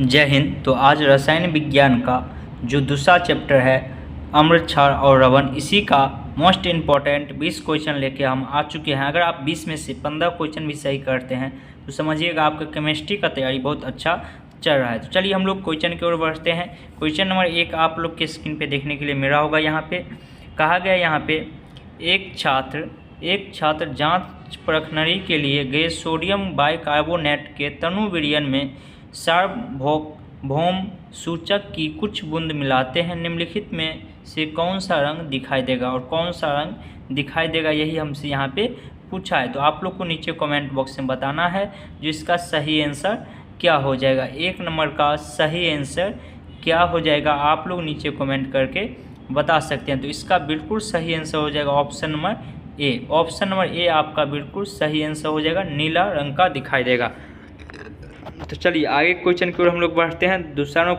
जय हिंद। तो आज रसायन विज्ञान का जो दूसरा चैप्टर है अम्ल क्षार और लवण, इसी का मोस्ट इम्पॉर्टेंट 20 क्वेश्चन लेके हम आ चुके हैं। अगर आप 20 में से 15 क्वेश्चन भी सही करते हैं तो समझिएगा आपका केमिस्ट्री का तैयारी बहुत अच्छा चल रहा है। तो चलिए हम लोग क्वेश्चन की ओर बढ़ते हैं। क्वेश्चन नंबर 1 आप लोग के स्क्रीन पे देखने के लिए मिला होगा। यहाँ पे कहा गया, यहाँ पे एक छात्र जांच परखने के लिए गए सोडियम बाइकार्बोनेट के तनु विलयन में सार्वभौम सूचक की कुछ बूंद मिलाते हैं। निम्नलिखित में से कौन सा रंग दिखाई देगा और कौन सा रंग दिखाई देगा, यही हमसे यहाँ पे पूछा है। तो आप लोग को नीचे कमेंट बॉक्स में बताना है जो इसका सही आंसर क्या हो जाएगा। 1 नंबर का सही आंसर क्या हो जाएगा आप लोग नीचे कमेंट करके बता सकते हैं। तो इसका बिल्कुल सही आंसर हो जाएगा option number A. Option number ए आपका बिल्कुल सही आंसर हो जाएगा, नीला रंग का दिखाई देगा। तो चलिए आगे क्वेश्चन की ओर हम लोग बढ़ते हैं। दूसरा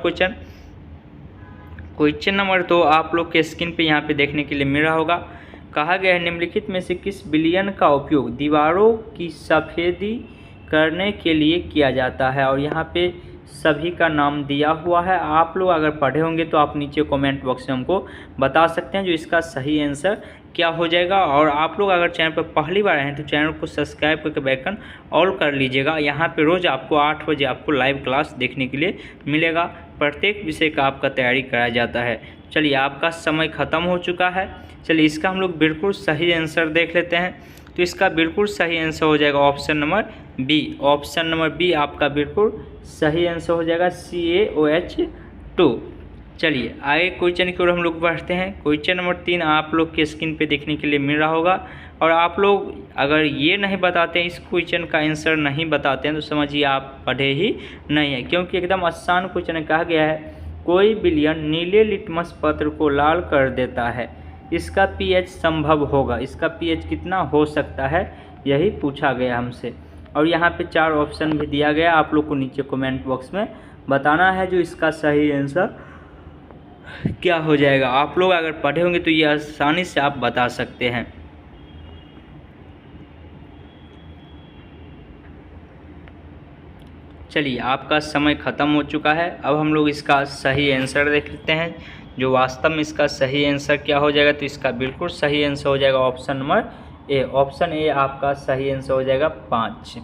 क्वेश्चन नंबर 2 आप लोग के स्क्रीन पे यहाँ पे देखने के लिए मिल रहा होगा। कहा गया है निम्नलिखित में से किस विलयन का उपयोग दीवारों की सफ़ेदी करने के लिए किया जाता है, और यहाँ पे सभी का नाम दिया हुआ है। आप लोग अगर पढ़े होंगे तो आप नीचे कमेंट बॉक्स में हमको बता सकते हैं जो इसका सही आंसर क्या हो जाएगा। और आप लोग अगर चैनल पर पहली बार आए हैं तो चैनल को सब्सक्राइब करके बेल ऑल कर लीजिएगा। यहाँ पे रोज़ आपको 8 बजे आपको लाइव क्लास देखने के लिए मिलेगा। प्रत्येक विषय का आपका तैयारी कराया जाता है। चलिए आपका समय ख़त्म हो चुका है। चलिए इसका हम लोग बिल्कुल सही आंसर देख लेते हैं। तो इसका बिल्कुल सही आंसर हो जाएगा option number B. Option number B आपका बिल्कुल सही आंसर हो जाएगा CaOH2। चलिए आगे क्वेश्चन की ओर हम लोग बढ़ते हैं। क्वेश्चन नंबर 3 आप लोग के स्क्रीन पे देखने के लिए मिल रहा होगा। और आप लोग अगर ये नहीं बताते हैं, इस क्वेश्चन का आंसर नहीं बताते हैं, तो समझिए आप पढ़े ही नहीं है, क्योंकि एकदम आसान क्वेश्चन कहा गया है कोई विलयन नीले लिटमस पत्र को लाल कर देता है, इसका pH संभव होगा। इसका pH कितना हो सकता है, यही पूछा गया हमसे। और यहाँ पे 4 ऑप्शन भी दिया गया, आप लोग को नीचे कमेंट बॉक्स में बताना है जो इसका सही आंसर क्या हो जाएगा। आप लोग अगर पढ़े होंगे तो ये आसानी से आप बता सकते हैं। चलिए आपका समय ख़त्म हो चुका है। अब हम लोग इसका सही आंसर देख लेते हैं जो वास्तव में इसका सही आंसर क्या हो जाएगा। तो इसका बिल्कुल सही आंसर हो जाएगा option number A. Option A आपका सही आंसर हो जाएगा 5,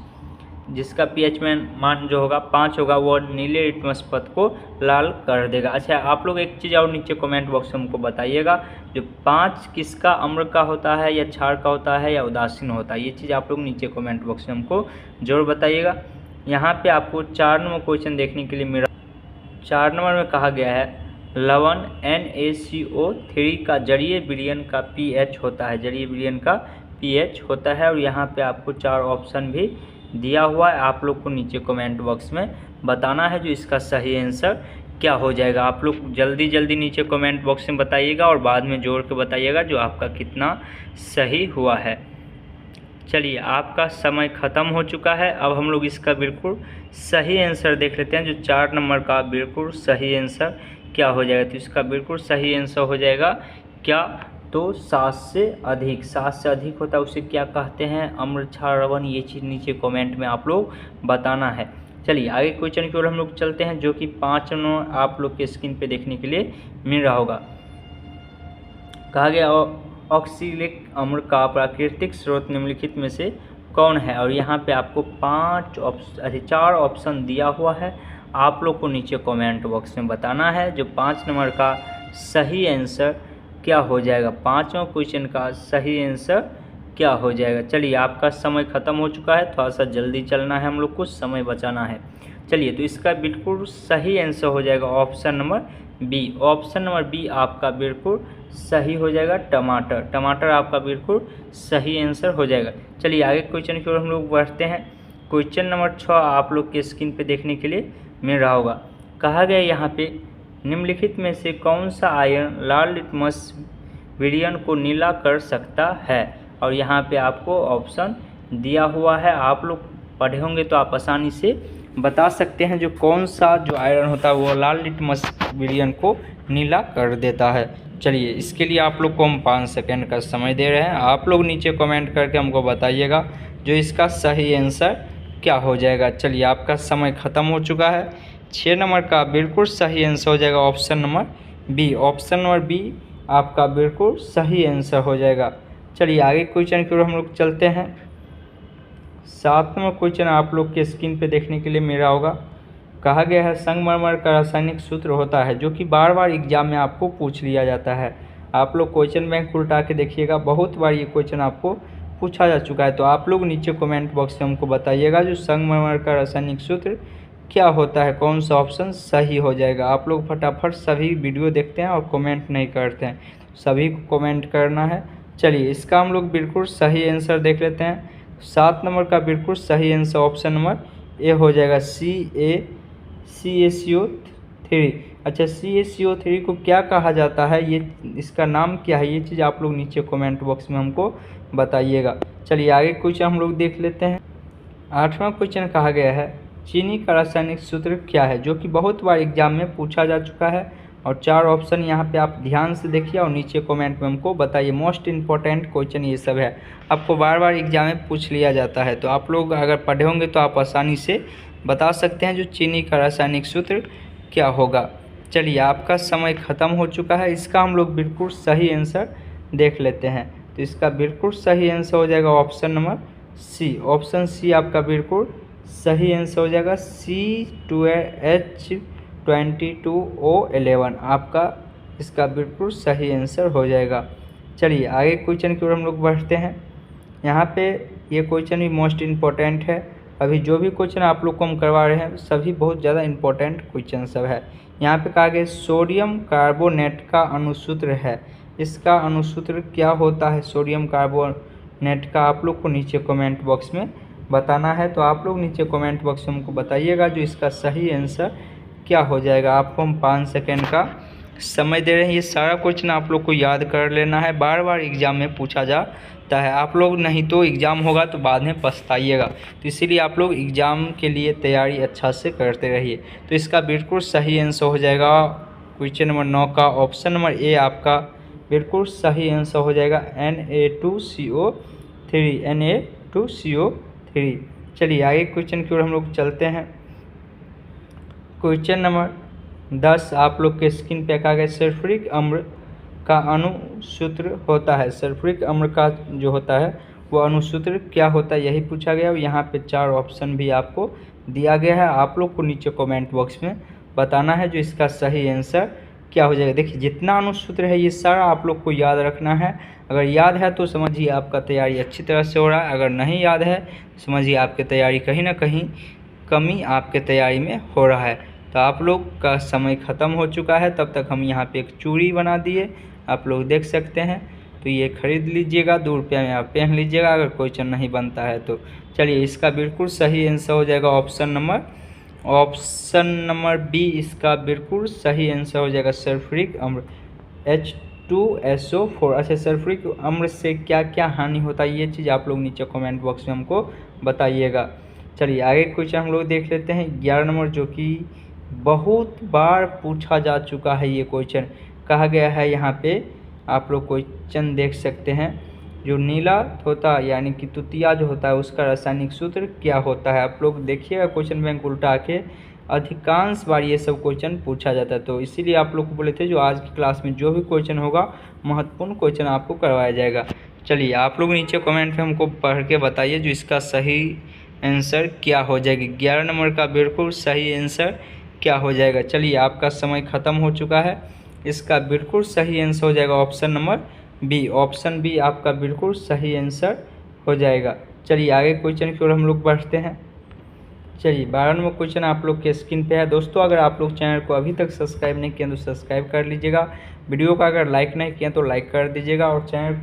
जिसका pH में मान जो होगा 5 होगा, वो नीले लिटमस पत्र को लाल कर देगा। अच्छा आप लोग एक चीज़ और नीचे कमेंट बॉक्स में हमको बताइएगा, जो 5 किसका अम्ल का होता है, या क्षार का होता है, या उदासीन होता है, ये चीज़ आप लोग नीचे कमेंट बॉक्स में हमको जरूर बताइएगा। यहाँ पे आपको 4 नंबर क्वेश्चन देखने के लिए मिला। 4 नंबर में कहा गया है लवण NaCO3 का जलीय विलयन का pH होता है, जलीय विलयन का pH होता है। और यहाँ पे आपको 4 ऑप्शन भी दिया हुआ है, आप लोग को नीचे कमेंट बॉक्स में बताना है जो इसका सही आंसर क्या हो जाएगा। आप लोग जल्दी नीचे कमेंट बॉक्स में बताइएगा और बाद में जोड़ के बताइएगा जो आपका कितना सही हुआ है। चलिए आपका समय ख़त्म हो चुका है। अब हम लोग इसका बिल्कुल सही आंसर देख लेते हैं जो 4 नंबर का बिल्कुल सही आंसर क्या हो जाएगा। तो इसका बिल्कुल सही आंसर हो जाएगा क्या, तो 7 से अधिक। 7 से अधिक होता है उसे क्या कहते हैं, अम्ल क्षार लवण, ये चीज़ नीचे कमेंट में आप लोग बताना है। चलिए आगे क्वेश्चन की ओर हम लोग चलते हैं जो कि 5 नंबर आप लोग के स्क्रीन पे देखने के लिए मिल रहा होगा। कहा गया ऑक्सीलिक अम्ल का प्राकृतिक स्रोत निम्नलिखित में से कौन है, और यहाँ पे आपको 4 ऑप्शन दिया हुआ है, आप लोग को नीचे कमेंट बॉक्स में बताना है जो 5 नंबर का सही आंसर क्या हो जाएगा। 5वां क्वेश्चन का सही आंसर क्या हो जाएगा। चलिए आपका समय ख़त्म हो चुका है, थोड़ा सा जल्दी चलना है, हम लोग को समय बचाना है। चलिए तो इसका बिल्कुल सही आंसर हो जाएगा option number B. Option number B आपका बिल्कुल सही हो जाएगा टमाटर। टमाटर आपका बिल्कुल सही आंसर हो जाएगा। चलिए आगे क्वेश्चन की ओर हम लोग बढ़ते हैं। क्वेश्चन नंबर 6 आप लोग के स्क्रीन पे देखने के लिए मिल रहा होगा। कहा गया यहाँ पे निम्नलिखित में से कौन सा आयन लाल लिटमस विलयन को नीला कर सकता है, और यहाँ पे आपको ऑप्शन दिया हुआ है, आप लोग पढ़े होंगे तो आप आसानी से बता सकते हैं जो कौन सा जो आयरन होता है वो लाल लिटमस विलयन को नीला कर देता है। चलिए इसके लिए आप लोग को हम 5 सेकेंड का समय दे रहे हैं, आप लोग नीचे कमेंट करके हमको बताइएगा जो इसका सही आंसर क्या हो जाएगा। चलिए आपका समय ख़त्म हो चुका है। 6 नंबर का बिल्कुल सही आंसर हो जाएगा option number B. Option number B आपका बिल्कुल सही आंसर हो जाएगा। चलिए आगे क्वेश्चन की ओर हम लोग चलते हैं। 7 नंबर क्वेश्चन आप लोग के स्क्रीन पे देखने के लिए मेरा होगा। कहा गया है संगमरमर का रासायनिक सूत्र होता है, जो कि बार बार एग्जाम में आपको पूछ लिया जाता है। आप लोग क्वेश्चन बैंक उल्टा के देखिएगा, बहुत बार ये क्वेश्चन आपको पूछा जा चुका है। तो आप लोग नीचे कमेंट बॉक्स में हमको बताइएगा जो संगमरमर का रासायनिक सूत्र क्या होता है, कौन सा ऑप्शन सही हो जाएगा। आप लोग फटाफट सभी वीडियो देखते हैं और कमेंट नहीं करते हैं, सभी को कमेंट करना है। चलिए इसका हम लोग बिल्कुल सही आंसर देख लेते हैं। 7 नंबर का बिल्कुल सही आंसर ऑप्शन नंबर ए हो जाएगा, CaCO3। अच्छा, CaCO3 को क्या कहा जाता है, ये इसका नाम क्या है, ये चीज़ आप लोग नीचे कमेंट बॉक्स में हमको बताइएगा। चलिए आगे क्वेश्चन हम लोग देख लेते हैं। 8वां क्वेश्चन कहा गया है चीनी का रासायनिक सूत्र क्या है, जो कि बहुत बार एग्जाम में पूछा जा चुका है। और 4 ऑप्शन यहाँ पे आप ध्यान से देखिए और नीचे कमेंट में हमको बताइए। मोस्ट इम्पॉर्टेंट क्वेश्चन ये सब है, आपको बार बार एग्जाम में पूछ लिया जाता है। तो आप लोग अगर पढ़े होंगे तो आप आसानी से बता सकते हैं जो चीनी का रासायनिक सूत्र क्या होगा। चलिए आपका समय ख़त्म हो चुका है। इसका हम लोग बिल्कुल सही आंसर देख लेते हैं। तो इसका बिल्कुल सही आंसर हो जाएगा option number C. Option C आपका बिल्कुल सही आंसर हो जाएगा, C2H22O11 आपका इसका बिल्कुल सही आंसर हो जाएगा। चलिए आगे क्वेश्चन की ओर हम लोग बढ़ते हैं। यहाँ पे ये क्वेश्चन भी मोस्ट इम्पोर्टेंट है। अभी जो भी क्वेश्चन आप लोग को हम करवा रहे हैं सभी बहुत ज़्यादा इम्पोर्टेंट क्वेश्चन सब है। यहाँ पे कहा गया सोडियम कार्बोनेट का अणुसूत्र है, इसका अणुसूत्र क्या होता है सोडियम कार्बोनेट का, आप लोग को नीचे कमेंट बॉक्स में बताना है। तो आप लोग नीचे कमेंट बॉक्स में हमको बताइएगा जो इसका सही आंसर क्या हो जाएगा। आपको हम 5 सेकेंड का समय दे रहे हैं। ये सारा क्वेश्चन आप लोग को याद कर लेना है, बार बार एग्जाम में पूछा जाता है। आप लोग नहीं तो एग्ज़ाम होगा तो बाद में पछताइएगा, तो इसीलिए आप लोग एग्ज़ाम के लिए तैयारी अच्छा से करते रहिए। तो इसका बिल्कुल सही आंसर हो जाएगा क्वेश्चन नंबर 9 का ऑप्शन नंबर ए आपका बिल्कुल सही आंसर हो जाएगा, Na2CO3। चलिए आगे क्वेश्चन की ओर हम लोग चलते हैं। क्वेश्चन नंबर 10 आप लोग के स्क्रीन पे कहा गया सल्फ्यूरिक अम्ल का अणुसूत्र होता है। सल्फ्यूरिक अम्ल का जो होता है वो अणुसूत्र क्या होता है, यही पूछा गया। और यहाँ पे 4 ऑप्शन भी आपको दिया गया है, आप लोग को नीचे कमेंट बॉक्स में बताना है जो इसका सही आंसर क्या हो जाएगा। देखिए जितना अणुसूत्र है ये सारा आप लोग को याद रखना है। अगर याद है तो समझिए आपका तैयारी अच्छी तरह से हो रहा है, अगर नहीं याद है समझिए आपकी तैयारी कहीं ना कहीं कमी आपके तैयारी में हो रहा है। तो आप लोग का समय ख़त्म हो चुका है, तब तक हम यहाँ पे एक चूड़ी बना दिए, आप लोग देख सकते हैं। तो ये खरीद लीजिएगा, 2 रुपये में आप पहन लीजिएगा अगर क्वेश्चन नहीं बनता है तो। चलिए इसका बिल्कुल सही आंसर हो जाएगा ऑप्शन नंबर बी, इसका बिल्कुल सही आंसर हो जाएगा सल्फ्यूरिक अम्ल H2SO4। अच्छा, सल्फ्यूरिक अम्ल से क्या क्या हानि होता है ये चीज़ आप लोग नीचे कमेंट बॉक्स में हमको बताइएगा। चलिए आगे क्वेश्चन हम लोग देख लेते हैं 11 नंबर, जो कि बहुत बार पूछा जा चुका है। ये क्वेश्चन कहा गया है, यहाँ पे आप लोग क्वेश्चन देख सकते हैं, जो नीला तोता यानी कि तुतिया जो होता है उसका रासायनिक सूत्र क्या होता है। आप लोग देखिएगा क्वेश्चन बैंक उल्टा के अधिकांश बार ये सब क्वेश्चन पूछा जाता है। तो इसीलिए आप लोग को बोले थे जो आज की क्लास में जो भी क्वेश्चन होगा महत्वपूर्ण क्वेश्चन आपको करवाया जाएगा। चलिए आप लोग नीचे कमेंट में हमको पढ़ के बताइए जो इसका सही आंसर क्या हो जाएगी। 11 नंबर का बिल्कुल सही आंसर क्या हो जाएगा। चलिए आपका समय ख़त्म हो चुका है। इसका बिल्कुल सही आंसर हो जाएगा option number B. Option B आपका बिल्कुल सही आंसर हो जाएगा। चलिए आगे क्वेश्चन की ओर हम लोग बढ़ते हैं। चलिए 12 नंबर क्वेश्चन आप लोग के स्क्रीन पे है। दोस्तों अगर आप लोग चैनल को अभी तक सब्सक्राइब नहीं किया तो सब्सक्राइब कर लीजिएगा। वीडियो को अगर लाइक नहीं किया तो लाइक कर दीजिएगा, और चैनल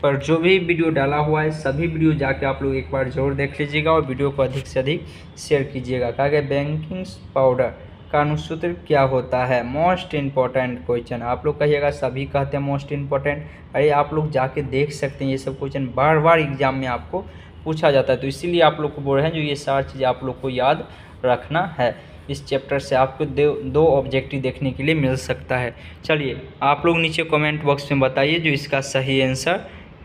पर जो भी वीडियो डाला हुआ है सभी वीडियो जाके आप लोग एक बार जरूर देख लीजिएगा और वीडियो को अधिक से अधिक शेयर कीजिएगा। कहा गया बेकिंग पाउडर का अणुसूत्र क्या होता है। मोस्ट इम्पॉर्टेंट क्वेश्चन, आप लोग कहिएगा सभी कहते हैं मोस्ट इम्पॉर्टेंट। अरे आप लोग जाके देख सकते हैं, ये सब क्वेश्चन बार बार एग्जाम में आपको पूछा जाता है। तो इसीलिए आप लोग को बोल रहे हैं जो ये सारी चीज़ें आप लोग को याद रखना है। इस चैप्टर से आपको 2 ऑब्जेक्टिव देखने के लिए मिल सकता है। चलिए आप लोग नीचे कमेंट बॉक्स में बताइए जो इसका सही आंसर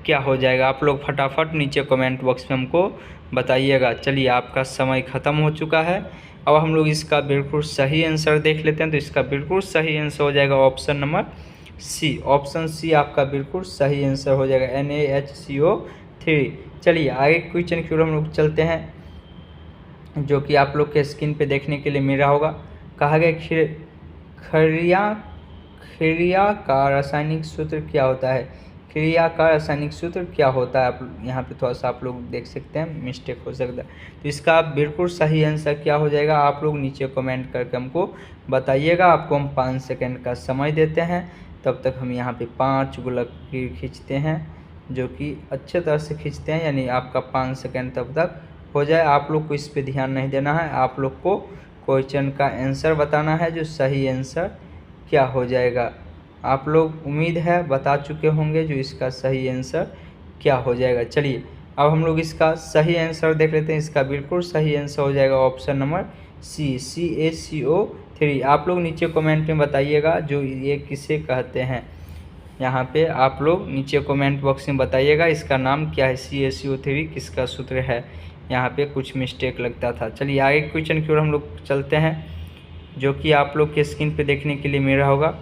क्या हो जाएगा। आप लोग फटाफट नीचे कमेंट बॉक्स में हमको बताइएगा। चलिए आपका समय ख़त्म हो चुका है। अब हम लोग इसका बिल्कुल सही आंसर देख लेते हैं। तो इसका बिल्कुल सही आंसर हो जाएगा option number C. Option C आपका बिल्कुल सही आंसर हो जाएगा NaHCO3। चलिए आगे क्वेश्चन की ओर हम लोग चलते हैं, जो कि आप लोग के स्क्रीन पे देखने के लिए मिल रहा होगा। कहा गया खिरिया का रासायनिक सूत्र क्या होता है। क्रिया का रासायनिक सूत्र क्या होता है। आप यहाँ पे थोड़ा सा आप लोग देख सकते हैं, मिस्टेक हो सकता है। तो इसका बिल्कुल सही आंसर क्या हो जाएगा, आप लोग नीचे कमेंट करके हमको बताइएगा। आपको हम 5 सेकंड का समय देते हैं, तब तक हम यहाँ पे 5 गुलक खींचते हैं, जो कि अच्छे तरह से खींचते हैं, यानी आपका 5 सेकंड तब तक हो जाए। आप लोग को इस पे ध्यान नहीं देना है, आप लोग को क्वेश्चन का आंसर बताना है, जो सही आंसर क्या हो जाएगा। आप लोग उम्मीद है बता चुके होंगे जो इसका सही आंसर क्या हो जाएगा। चलिए अब हम लोग इसका सही आंसर देख लेते हैं। इसका बिल्कुल सही आंसर हो जाएगा ऑप्शन नंबर सी, CaCO3। आप लोग नीचे कमेंट में बताइएगा जो ये किसे कहते हैं। यहाँ पे आप लोग नीचे कमेंट बॉक्स में बताइएगा इसका नाम क्या है, CaCO3 किसका सूत्र है। यहाँ पे कुछ मिस्टेक लगता था। चलिए आगे क्वेश्चन की ओर हम लोग चलते हैं, जो कि आप लोग के स्क्रीन पे देखने के लिए मिल रहा होगा।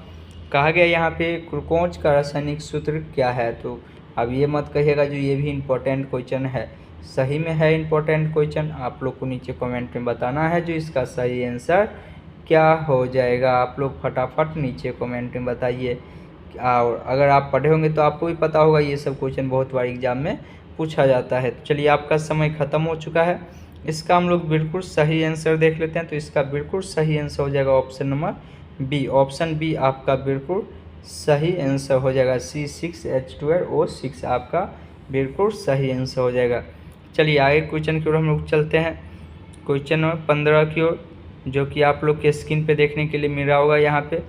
कहा गया यहाँ पे ग्लूकोज का रासायनिक सूत्र क्या है। तो अब ये मत कहिएगा जो ये भी इम्पोर्टेंट क्वेश्चन है, सही में है इम्पोर्टेंट क्वेश्चन। आप लोग को नीचे कमेंट में बताना है जो इसका सही आंसर क्या हो जाएगा। आप लोग फटाफट नीचे कमेंट में बताइए। और अगर आप पढ़े होंगे तो आपको भी पता होगा, ये सब क्वेश्चन बहुत बार एग्जाम में पूछा जाता है। तो चलिए आपका समय ख़त्म हो चुका है। इसका हम लोग बिल्कुल सही आंसर देख लेते हैं। तो इसका बिल्कुल सही आंसर हो जाएगा option number B. Option B आपका बिल्कुल सही आंसर हो जाएगा, C6H12O6 आपका बिल्कुल सही आंसर हो जाएगा। चलिए आगे क्वेश्चन की ओर हम लोग चलते हैं, क्वेश्चन नंबर 15 की ओर, जो कि आप लोग के स्क्रीन पे देखने के लिए मिल रहा होगा। यहाँ पे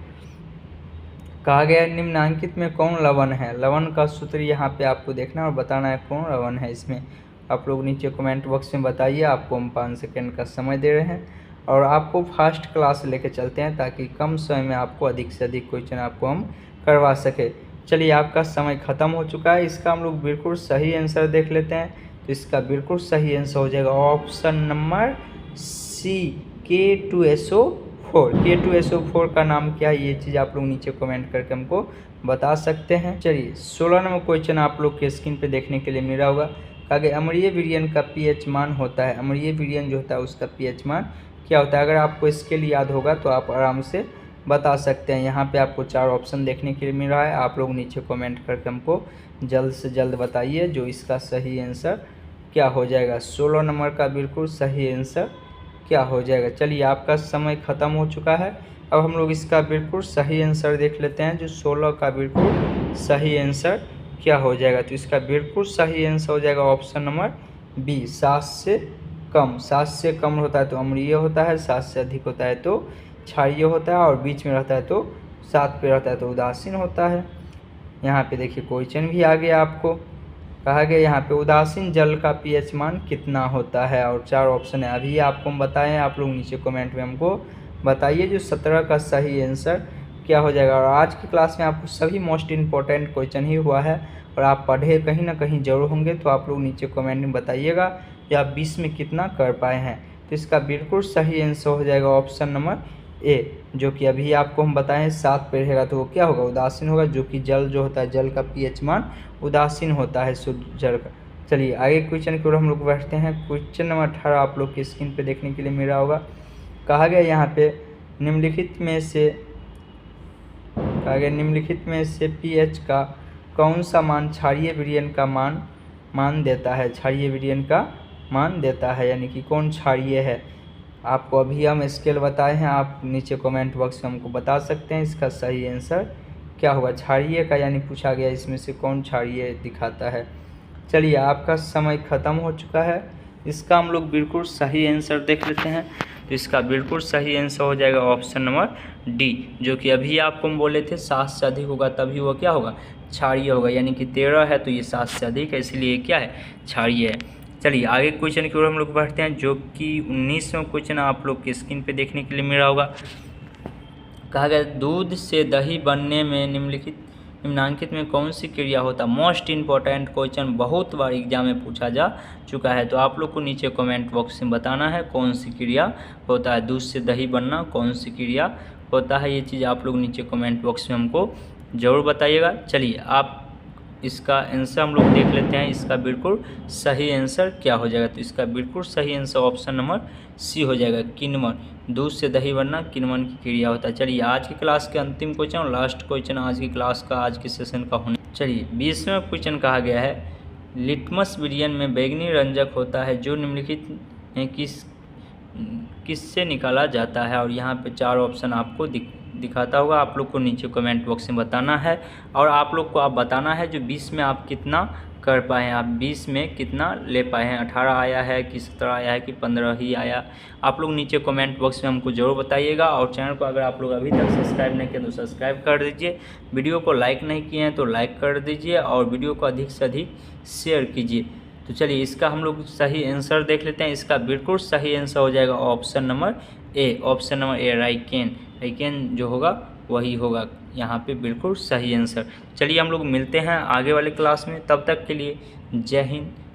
कहा गया है निम्नलिखित में कौन लवण है। लवण का सूत्र यहाँ पे आपको देखना और बताना है कौन लवण है इसमें। आप लोग नीचे कमेंट बॉक्स में बताइए। आपको हम 5 सेकंड का समय दे रहे हैं और आपको फर्स्ट क्लास लेके चलते हैं, ताकि कम समय में आपको अधिक से अधिक क्वेश्चन आपको हम करवा सके। चलिए आपका समय ख़त्म हो चुका है। इसका हम लोग बिल्कुल सही आंसर देख लेते हैं। तो इसका बिल्कुल सही आंसर हो जाएगा ऑप्शन नंबर सी, K2SO4। K2SO4 का नाम क्या है, ये चीज़ आप लोग नीचे कमेंट करके हमको बता सकते हैं। चलिए 16 नंबर क्वेश्चन आप लोग के स्क्रीन पे देखने के लिए मिल रहा होगा। कहा गया अम्लीय विलयन का pH मान होता है। अम्लीय विलयन जो होता है उसका pH मान क्या होता है। अगर आपको स्केल याद होगा तो आप आराम से बता सकते हैं। यहाँ पे आपको 4 ऑप्शन देखने के लिए मिल रहा है। आप लोग नीचे कमेंट करके हमको जल्द से जल्द बताइए जो इसका सही आंसर क्या हो जाएगा। 16 नंबर का बिल्कुल सही आंसर क्या हो जाएगा। चलिए आपका समय ख़त्म हो चुका है। अब हम लोग इसका बिल्कुल सही आंसर देख लेते हैं, जो 16 का बिल्कुल सही आंसर क्या हो जाएगा। तो इसका बिल्कुल सही आंसर हो जाएगा ऑप्शन नंबर बी, 7 से कम। 7 से कम होता है तो अम्लीय होता है, 7 से अधिक होता है तो क्षारीय होता है, और बीच में रहता है तो 7 पे रहता है तो उदासीन होता है। यहाँ पे देखिए क्वेश्चन भी आ गया आपको। कहा गया यहाँ पे उदासीन जल का pH मान कितना होता है, और 4 ऑप्शन है। अभी आपको हम बताएं, आप लोग नीचे कमेंट में हमको बताइए जो 17 का सही आंसर क्या हो जाएगा। और आज की क्लास में आपको सभी मोस्ट इम्पोर्टेंट क्वेश्चन ही हुआ है और आप पढ़े कहीं ना कहीं जरूर होंगे। तो आप लोग नीचे कमेंट में बताइएगा कि आप 20 में कितना कर पाए हैं। तो इसका बिल्कुल सही आंसर हो जाएगा ऑप्शन नंबर ए, जो कि अभी आपको हम बताएं 7 पे रहेगा तो वो क्या होगा, उदासीन होगा, जो कि जल जो होता है जल का pH मान उदासीन होता है शुद्ध जल का। चलिए आगे क्वेश्चन की ओर हम लोग बैठते हैं। क्वेश्चन नंबर 18 आप लोग की स्क्रीन पे देखने के लिए मिल रहा होगा। कहा गया यहाँ पे निम्नलिखित में से pH का कौन सा मान क्षारीय विलयन का मान देता है। क्षारीय विलयन का मान देता है, यानी कि कौन क्षारीय है। आपको अभी हम स्केल बताए हैं, आप नीचे कमेंट बॉक्स में हमको बता सकते हैं इसका सही आंसर क्या होगा। क्षारीय का यानी पूछा गया इसमें से कौन क्षारीय दिखाता है। चलिए आपका समय ख़त्म हो चुका है। इसका हम लोग बिल्कुल सही आंसर देख लेते हैं। तो इसका बिल्कुल सही आंसर हो जाएगा ऑप्शन नंबर डी, जो कि अभी आपको हम बोले थे 7 से अधिक होगा तभी वो क्या होगा, क्षारीय होगा। यानी कि 13 है तो ये 7 से अधिक है, इसलिए क्या है, क्षारीय है। चलिए आगे क्वेश्चन की ओर हम लोग बढ़ते हैं, जो कि 19वां क्वेश्चन आप लोग के स्क्रीन पे देखने के लिए मिल रहा होगा। कहा गया दूध से दही बनने में निम्नांकित में कौन सी क्रिया होता है? मोस्ट इम्पॉर्टेंट क्वेश्चन, बहुत बार एग्जाम में पूछा जा चुका है। तो आप लोग को नीचे कमेंट बॉक्स में बताना है कौन सी क्रिया होता है। दूध से दही बनना कौन सी क्रिया होता है? ये चीज़ आप लोग नीचे कमेंट बॉक्स में हमको ज़रूर बताइएगा। चलिए आप इसका आंसर हम लोग देख लेते हैं, इसका बिल्कुल सही आंसर क्या हो जाएगा। तो इसका बिल्कुल सही आंसर ऑप्शन नंबर सी हो जाएगा, किण्वन। दूध से दही बनना किण्वन की क्रिया होता है। चलिए आज की क्लास के अंतिम क्वेश्चन और लास्ट क्वेश्चन आज की क्लास का, आज के सेशन का होने। चलिए 20वां क्वेश्चन कहा गया है, लिटमस विलियन में बैंगनी रंजक होता है जो निम्नलिखित किससे निकाला जाता है? और यहाँ पे 4 ऑप्शन आपको दिखाता होगा, आप लोग को नीचे कमेंट बॉक्स में बताना है। और आप लोग को आप बताना है जो 20 में आप कितना कर पाए हैं, आप 20 में कितना ले पाए हैं, 18 आया है कि 17 आया है कि 15 ही आया। आप लोग नीचे कमेंट बॉक्स में हमको ज़रूर बताइएगा। और चैनल को अगर आप लोग अभी तक सब्सक्राइब नहीं किए तो सब्सक्राइब कर दीजिए। वीडियो को लाइक नहीं किए हैं तो लाइक कर दीजिए और वीडियो को अधिक से अधिक शेयर कीजिए। तो चलिए इसका हम लोग सही आंसर देख लेते हैं। इसका बिल्कुल सही आंसर हो जाएगा option number A. Option number A राइकेन जो होगा वही होगा यहाँ पे बिल्कुल सही आंसर। चलिए हम लोग मिलते हैं आगे वाले क्लास में, तब तक के लिए जय हिंद।